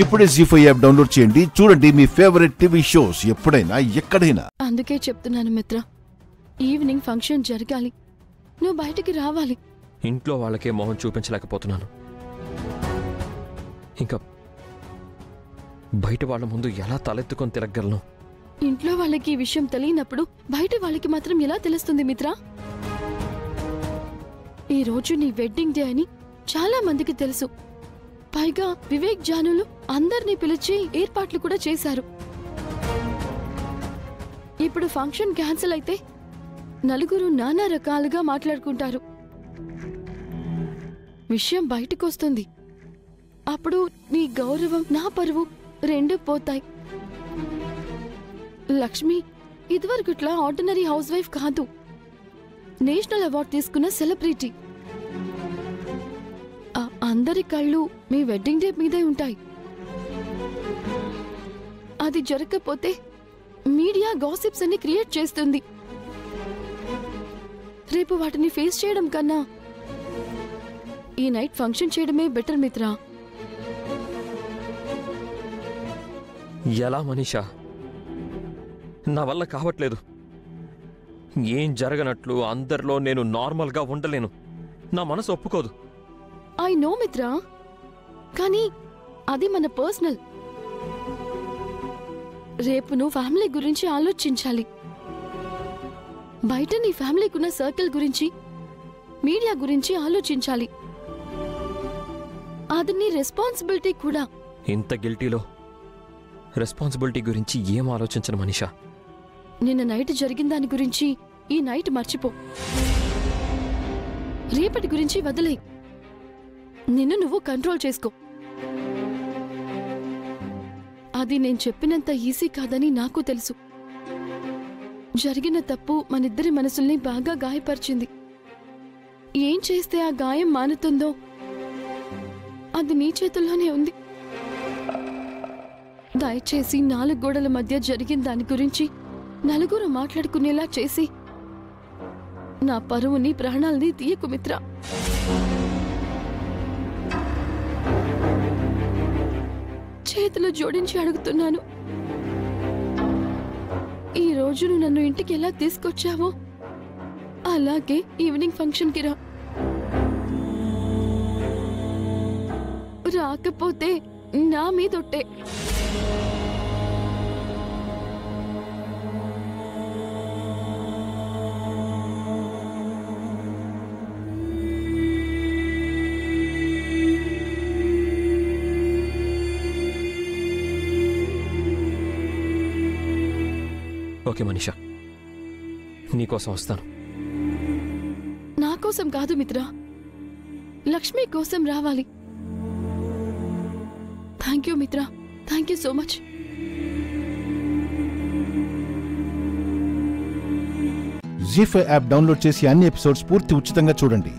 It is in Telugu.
ఇప్పుడే జీ5 యాప్ డౌన్లోడ్ చేయండి. చూడండి మీ ఫేవరెట్ టీవీ షోస్ ఎప్పుడైనా ఎక్కడైనా. అందుకే చెప్తున్నాను మిత్ర, ఈవినింగ్ ఫంక్షన్ జరగాలి, నువ్వు బయటికి రావాలి. ఇంట్లో వాళ్ళకే మొహం చూపించలేకపోతున్నాను. ఇంకా బయట వాళ్ళ ముందు ఎలా తలెత్తుకొని తిరగలను? ఇంట్లో వాళ్ళకి ఈ విషయం తెలియనప్పుడు బయట వాళ్ళకి మాత్రం ఎలా తెలుస్తుంది మిత్ర? ఈ రోజు నీ వెడ్డింగ్ డే అని చాలా మందికి తెలుసు. పైగా వివేక్ జానులు అందర్నీ పిలిచి ఏర్పాట్లు కూడా చేశారు. ఇప్పుడు ఫంక్షన్ క్యాన్సిల్ అయితే నలుగురు నానా రకాలుగా మాట్లాడుకుంటారు. విషయం బయటకొస్తుంది. అప్పుడు నీ గౌరవం, నా పరువు రెండూ పోతాయి. లక్ష్మి ఇదివరకుట్లా ఆర్డినరీ హౌస్ వైఫ్ కాదు, నేషనల్ అవార్డు తీసుకున్న సెలబ్రిటీ. అందరి కళ్ళు మీ వెడ్డింగ్ డే మీదే ఉంటాయి. అది జరగకపోతే మీడియా గాసిప్స్ అన్ని క్రియేట్ చేస్తుంది. రేపు వాటిని ఫేస్ చేయడం కన్నా ఈ నైట్ ఫంక్షన్ చేయడమే బెటర్ మిత్ర. ఎలా మనీషా? నా వల్ల కావట్లేదు. ఏం జరగనట్లు అందరిలో నేను నార్మల్గా ఉండలేను. నా మనసు ఒప్పుకోదు. ఐ నో మిత్ర, కానీ అది మన పర్సనల్. రేపు నువ్వు ఫ్యామిలీ గురించి ఆలోచించాలి. బయట నీ ఫ్యామిలీకున్న సర్కిల్ గురించి, మీడియా గురించి ఆలోచించాలి. అది నీ రెస్పాన్సిబిలిటీ కూడా. ఇంత గిల్టీలో రెస్పాన్సిబిలిటీ గురించి ఏం ఆలోచించను మనీషా. నిన్న నైట్ జరిగిన దాని గురించి ఈ నైట్ మర్చిపో. రేపటి గురించి వదిలే. నిన్ను నువ్వు కంట్రోల్ చేసుకో. అది నేను చెప్పినంత ఈజీ కాదని నాకు తెలుసు. జరిగిన తప్పు మనిద్దరి మనసుల్ని బాగా గాయపరిచింది. ఏం చేస్తే ఆ గాయం మానుతుందో అది నీ చేతుల్లోనే ఉంది. దయచేసి 4 గోడల మధ్య జరిగిన దాని గురించి నలుగురు మాట్లాడుకునేలా చేసి నా పరువుని, ప్రాణాల్ని తీయకు మిత్ర. చేతులు జోడించి అడుగుతున్నాను. ఈ రోజు నువ్వు నన్ను ఇంటికి ఎలా తీసుకొచ్చావో అలాగే ఈవినింగ్ ఫంక్షన్కి రా. రాకపోతే నా మీదొట్టే. ఓకే మనీషా, నీకోసం వస్తాను. నా కోసం కాదు మిత్ర, లక్ష్మి కోసం రావాలి. Thank you Mitra, thank you so much. Zee five app download చేసి అన్ని ఎపిసోడ్స్ పూర్తి ఉచితంగా చూడండి.